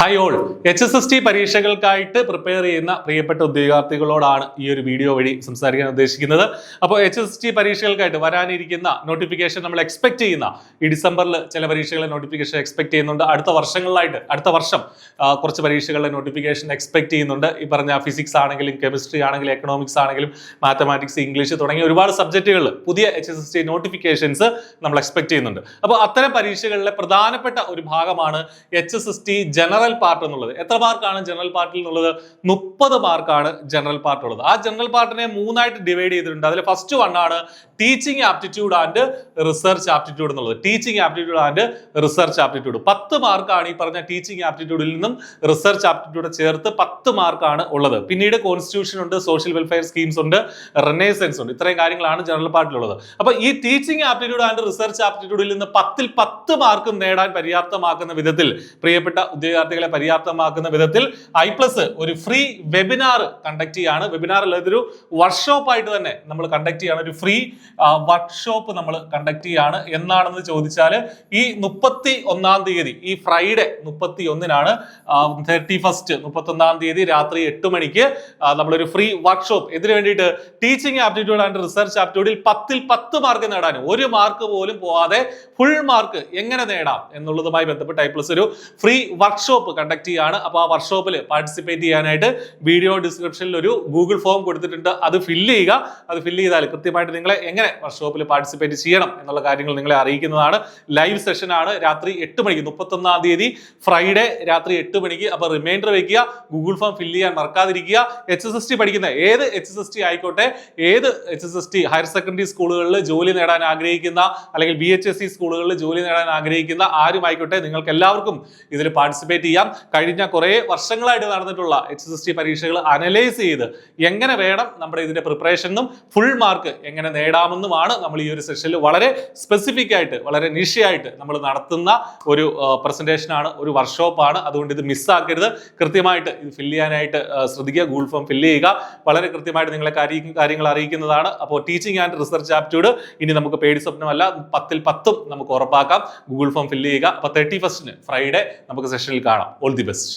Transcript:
Hi all HSST പരീക്ഷകൾക്കായിട്ട് prepare ചെയ്യുന്ന പ്രിയപ്പെട്ട ഉദ്യോഗാർത്ഥികളോടാണ് ഈ ഒരു വീഡിയോ വഴി സംസാരിക്കാൻ ഉദ്ദേശിക്കുന്നത്. അപ്പോൾ HSST പരീക്ഷകൾക്കായിട്ട് വരാനിരിക്കുന്ന നോട്ടിഫിക്കേഷൻ നമ്മൾ എക്സ്പെക്ട് ചെയ്യുന്ന ഈ ഡിസംബറിൽ ചില പരീക്ഷകളെ നോട്ടിഫിക്കേഷൻ എക്സ്പെക്ട് ചെയ്യുന്നുണ്ട്. അടുത്ത വർഷം കുറച്ച് പരീക്ഷകളുടെ നോട്ടിഫിക്കേഷൻ എക്സ്പെക്ട് ചെയ്യുന്നുണ്ട്. ഈ പറഞ്ഞ ഫിസിക്സ് ആണെങ്കിലും കെമിസ്ട്രി ആണെങ്കിലും എക്കണോമിക്സ് ആണെങ്കിലും മാത്തമാറ്റിക്സ് ഇംഗ്ലീഷ് തുടങ്ങിയ ഒരുപാട് സബ്ജക്റ്റുകളിൽ പുതിയ HSST നോട്ടിഫിക്കേഷൻസ് നമ്മൾ എക്സ്പെക്ട് ചെയ്യുന്നുണ്ട്. അപ്പോൾ അത്തരം പരീക്ഷകളിലെ പ്രധാനപ്പെട്ട ഒരു ഭാഗമാണ് HSST ജനറൽ പാർട്ട് എന്നുള്ളത്. എത്ര മാർക്കാണ് ജനറൽ പാർട്ടിൽ എന്നുള്ളത്? 30 മാർക്കാണ് ജനറൽ പാർട്ട് ഉള്ളത്. ആ ജനറൽ പാർട്ടിനെ 3 ആയിട്ട് ഡിവൈഡ് ചെയ്തിട്ടുണ്ട്. അതിൽ ഫസ്റ്റ് വൺ ആണ് teaching aptitude and research aptitude എന്നുള്ളത്. Teaching aptitude and research aptitude 10 മാർക്കാണ്. ഈ പറഞ്ഞ ടീച്ചിങ് ആപ്റ്റിറ്റ്യൂഡിൽ നിന്നും റിസർച്ച് ആപ്റ്റിറ്റ്യൂഡ് ചേർത്ത് 10 മാർക്കാണ് ഉള്ളത്. പിന്നീട് കോൺസ്റ്റിറ്റ്യൂഷൻ ഉണ്ട്, സോഷ്യൽ വെൽഫെയർ സ്കീംസ് ഉണ്ട്, റെനേസൻസ് ഉണ്ട്. ഇത്രയും കാര്യങ്ങളാണ് ജനറൽ പാർട്ടിലുള്ളത്. അപ്പൊ ഈ ടീച്ചിങ് ആപ്റ്റിറ്റ്യൂഡ് ആൻഡ് റിസർച്ച് ആപ്റ്റിറ്റ്യൂഡിൽ നിന്ന് 10ൽ 10 മാർക്കും നേടാൻ പര്യാപ്തമാക്കുന്ന വിധത്തിൽ, പ്രിയപ്പെട്ട ഉദ്യോഗാർത്ഥികളെ പര്യാപ്തമാക്കുന്ന വിധത്തിൽ I+ ഒരു ഫ്രീ വെബിനാർ കണ്ടക്ട് ചെയ്യാണ്. വെബിനാർ ഇതൊരു വർക്ക്ഷോപ്പ് ആയിട്ട് തന്നെ നമ്മൾ കണ്ടക്ട് ചെയ്യാണ്. ഒരു ഫ്രീ വർക്ക്ഷോപ്പ് നമ്മൾ കണ്ടക്ട് ചെയ്യാണ്. എന്നാണെന്ന് ചോദിച്ചാൽ ഈ 31-ാം തീയതി, ഈ ഫ്രൈഡേ 31-നാണ് 31-ാം തീയതി രാത്രി 8 മണിക്ക് നമ്മളൊരു ഫ്രീ വർക്ക്ഷോപ്പ് ഇതിനു വേണ്ടിയിട്ട് ടീച്ചിങ് ആപ്റ്റിറ്റ്യൂഡ് ആൻഡ് റിസർച്ച് ആപ്റ്റിറ്റ്യൂഡിൽ 10ൽ 10 മാർക്ക് നേടാൻ, ഒരു മാർക്ക് പോലും പോവാതെ ഫുൾ മാർക്ക് എങ്ങനെ നേടാം എന്നുള്ളതുമായി ബന്ധപ്പെട്ട് I+ ഒരു ഫ്രീ വർക്ക്ഷോപ്പ് കണ്ടക്ട് ചെയ്യാണ്. അപ്പോൾ ആ വർക്ക്ഷോപ്പിൽ പാർട്ടിസിപ്പേറ്റ് ചെയ്യാനായിട്ട് വീഡിയോ ഡിസ്ക്രിപ്ഷനിൽ ഒരു ഗൂഗിൾ ഫോം കൊടുത്തിട്ടുണ്ട്. അത് ഫില്ല് ചെയ്യുക. അത് ഫില്ല് ചെയ്താൽ കൃത്യമായിട്ട് നിങ്ങളെ എങ്ങനെ വർക്ക്ഷോപ്പിൽ പാർട്ടിസിപ്പേറ്റ് ചെയ്യണം എന്നുള്ള കാര്യങ്ങൾ നിങ്ങളെ അറിയിക്കുന്നതാണ്. ലൈവ് സെഷൻ ആണ് രാത്രി 8 മണിക്ക്, 31-ാം തീയതി ഫ്രൈഡേ രാത്രി 8 മണിക്ക്. അപ്പോൾ റിമൈൻഡർ വെക്കുക, ഗൂഗിൾ ഫോം ഫില്ല് ചെയ്യാൻ മറക്കാതിരിക്കുക. HSST പഠിക്കുന്ന ഏത് HSST ആയിക്കോട്ടെ, ഏത് HSST ഹയർ സെക്കൻഡറി സ്കൂളുകളിൽ ജോലി നേടാൻ ആഗ്രഹിക്കുന്ന അല്ലെങ്കിൽ BHSC സ്കൂളുകളിൽ ജോലി നേടാൻ ആഗ്രഹിക്കുന്ന ആരുമായിക്കോട്ടെ, നിങ്ങൾക്ക് എല്ലാവർക്കും ഇതിൽ പാർട്ടിസിപ്പേറ്റ് ചെയ്യാം. കഴിഞ്ഞ കുറെ വർഷങ്ങളായിട്ട് നടന്നിട്ടുള്ള HSST പരീക്ഷകൾ അനലൈസ് ചെയ്ത് എങ്ങനെ വേണം നമ്മുടെ ഇതിന്റെ പ്രിപ്പറേഷനും ഫുൾ മാർക്ക് എങ്ങനെ നേടാമെന്നുമാണ് നമ്മൾ ഈ ഒരു സെഷനിൽ വളരെ സ്പെസിഫിക് ആയിട്ട്, വളരെ നിശ്ചയായിട്ട് നമ്മൾ നടത്തുന്ന ഒരു പ്രസന്റേഷൻ ആണ്, ഒരു വർക്ക്ഷോപ്പാണ്. അതുകൊണ്ട് ഇത് മിസ്സാക്കരുത്. കൃത്യമായിട്ട് ഇത് ഫില്ല് ചെയ്യാനായിട്ട് ശ്രദ്ധിക്കുക. ഗൂഗിൾ ഫോം ഫില്ല് ചെയ്യുക. വളരെ കൃത്യമായിട്ട് നിങ്ങളെ കാര്യങ്ങൾ അറിയിക്കുന്നതാണ്. അപ്പോൾ ടീച്ചിങ് ആൻഡ് റിസർച്ച് ആപ്റ്റിറ്റ്യൂഡ് ഇനി നമുക്ക് പേടി സ്വപ്നമല്ല, 10ൽ 10 നമുക്ക് ഉറപ്പാക്കാം. ഗൂഗിൾ ഫോം ഫില്ല് ചെയ്യുക. അപ്പോൾ 31-ന് ഫ്രൈഡേ നമുക്ക് സെഷനിൽ കാണാം. All the best.